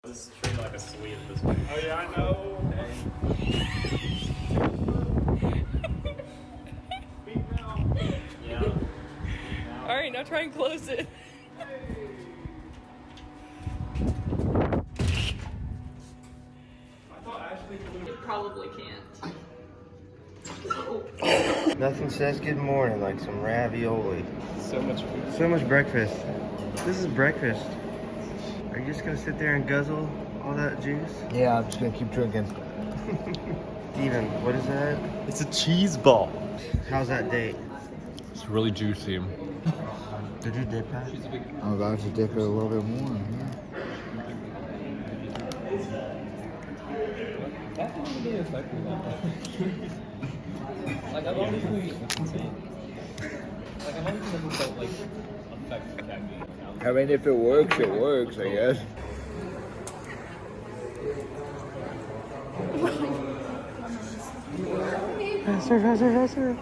This is treated like a sweet at this point. Oh yeah, I know. Yeah. All right, now try and close it. You probably can't. Nothing says good morning like some ravioli. So much food. So much breakfast. This is breakfast. Are you just gonna sit there and guzzle all that juice? Yeah, I'm just gonna keep drinking. Steven, what is that? It's a cheese ball. How's that date? It's really juicy. Did you dip that? I'm about to dip it a little bit more. Yeah. That didn't really affect me that much. Like I've honestly never felt like affected that me. I mean, if it works, it works, I guess. Faster.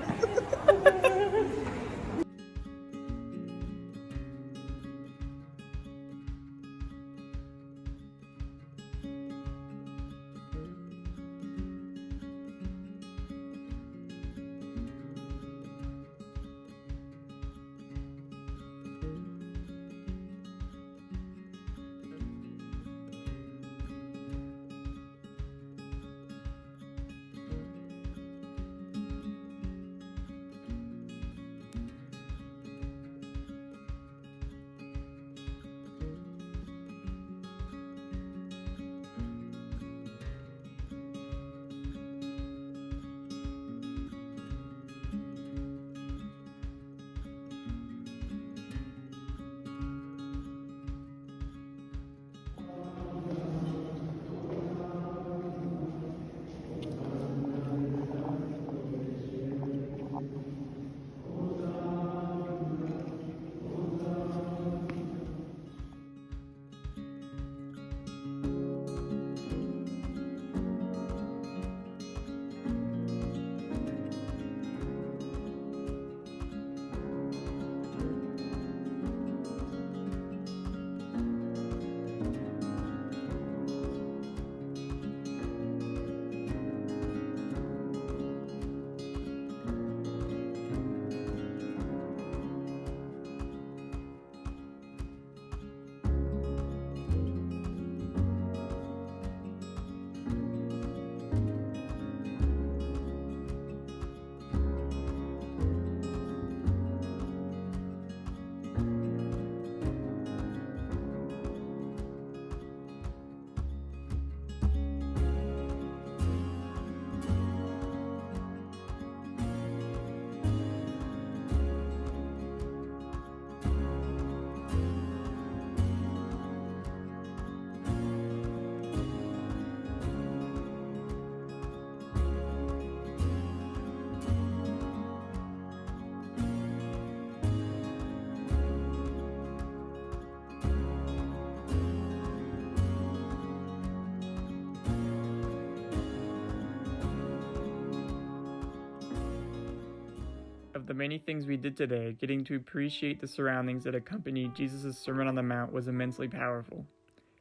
Of the many things we did today, getting to appreciate the surroundings that accompanied Jesus' Sermon on the Mount was immensely powerful.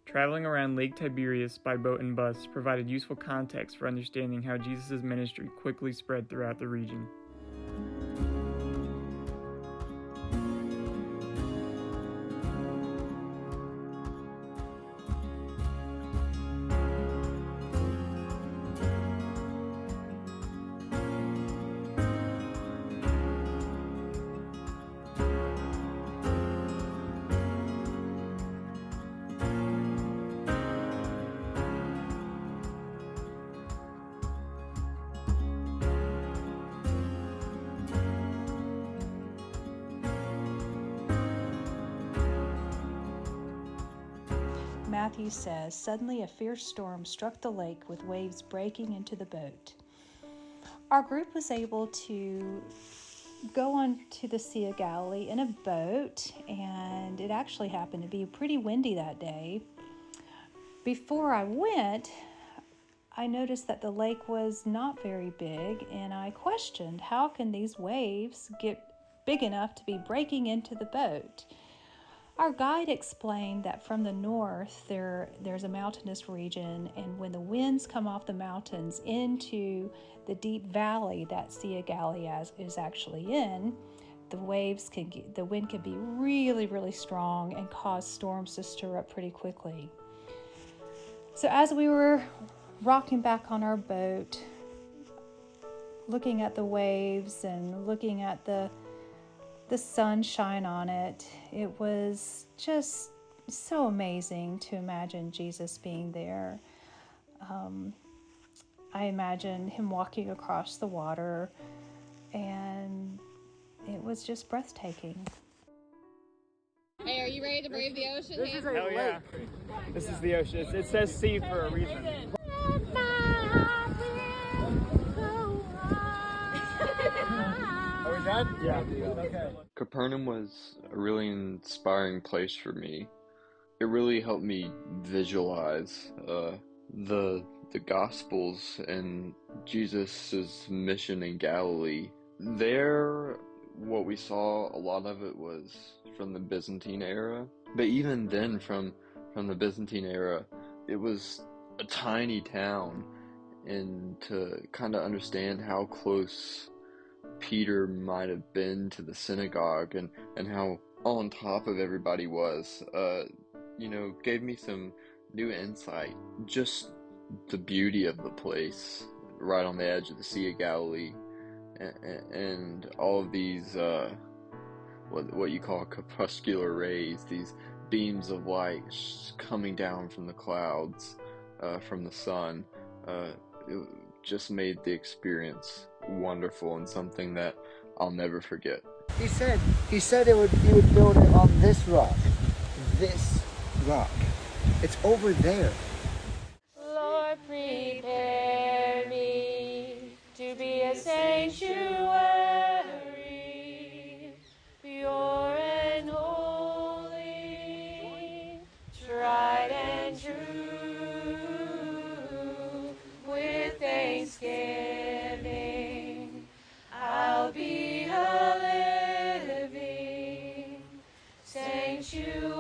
Traveling around Lake Tiberias by boat and bus provided useful context for understanding how Jesus' ministry quickly spread throughout the region. Matthew says, "Suddenly a fierce storm struck the lake with waves breaking into the boat." Our group was able to go on to the Sea of Galilee in a boat, and it actually happened to be pretty windy that day. Before I went, I noticed that the lake was not very big, and I questioned, how can these waves get big enough to be breaking into the boat? Our guide explained that from the north there's a mountainous region, and when the winds come off the mountains into the deep valley that Sea of Galilee is actually in, the wind can be really, really strong and cause storms to stir up pretty quickly. So as we were rocking back on our boat, looking at the waves and looking at the sunshine on it, it was just so amazing to imagine Jesus being there. I imagine him walking across the water, and it was just breathtaking. Hey, are you ready to brave the ocean? This is a lake. Yeah. This is the ocean. It says sea for a reason. Are we done? Yeah. Okay. Capernaum was a really inspiring place for me. It really helped me visualize the Gospels and Jesus' mission in Galilee. There, what we saw, a lot of it was from the Byzantine era. But even then, from the Byzantine era, it was a tiny town. And to kind of understand how close Peter might have been to the synagogue and how on top of everybody was, gave me some new insight. Just the beauty of the place right on the edge of the Sea of Galilee, and all of these what you call crepuscular rays, these beams of light coming down from the clouds, from the sun. It just made the experience wonderful and something that I'll never forget. He said he would build it on this rock. This rock. It's over there. Lord, prepare me to be a sanctuary, pure and holy, tried and true, with thanksgiving. I'll be a living sanctuary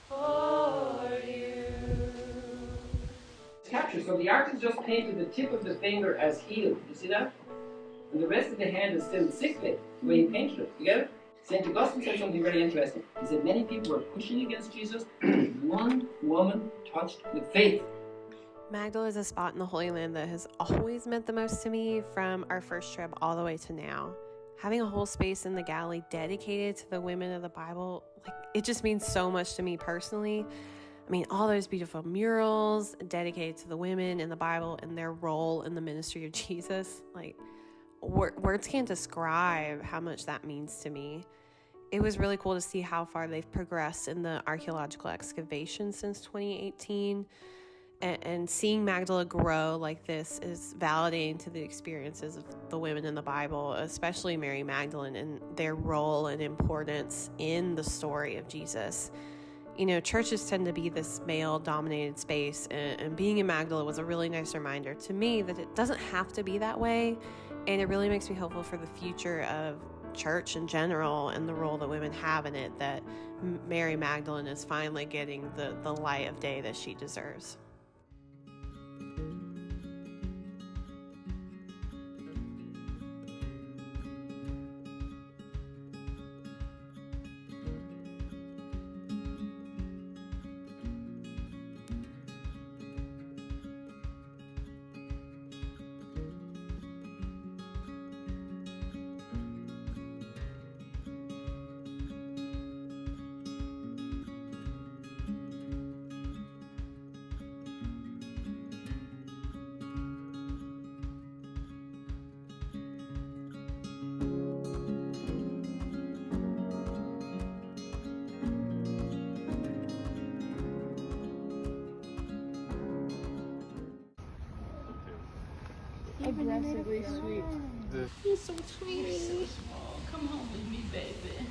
for you. Captured. So the artist just painted the tip of the finger as healed. You see that? And the rest of the hand is still sickly, the way he painted it. You get it? St. Augustine said something very interesting. He said many people were pushing against Jesus. One woman touched with faith. Magdala is a spot in the Holy Land that has always meant the most to me from our first trip all the way to now. Having a whole space in the Galilee dedicated to the women of the Bible, it just means so much to me personally. I mean, all those beautiful murals dedicated to the women in the Bible and their role in the ministry of Jesus, words can't describe how much that means to me. It was really cool to see how far they've progressed in the archaeological excavation since 2018. And seeing Magdala grow like this is validating to the experiences of the women in the Bible, especially Mary Magdalene, and their role and importance in the story of Jesus. You know, churches tend to be this male-dominated space, and being in Magdala was a really nice reminder to me that it doesn't have to be that way, and it really makes me hopeful for the future of church in general and the role that women have in it, that Mary Magdalene is finally getting the light of day that she deserves. Aggressively sweet. He's so sweet. He's so small. Come home with me, baby.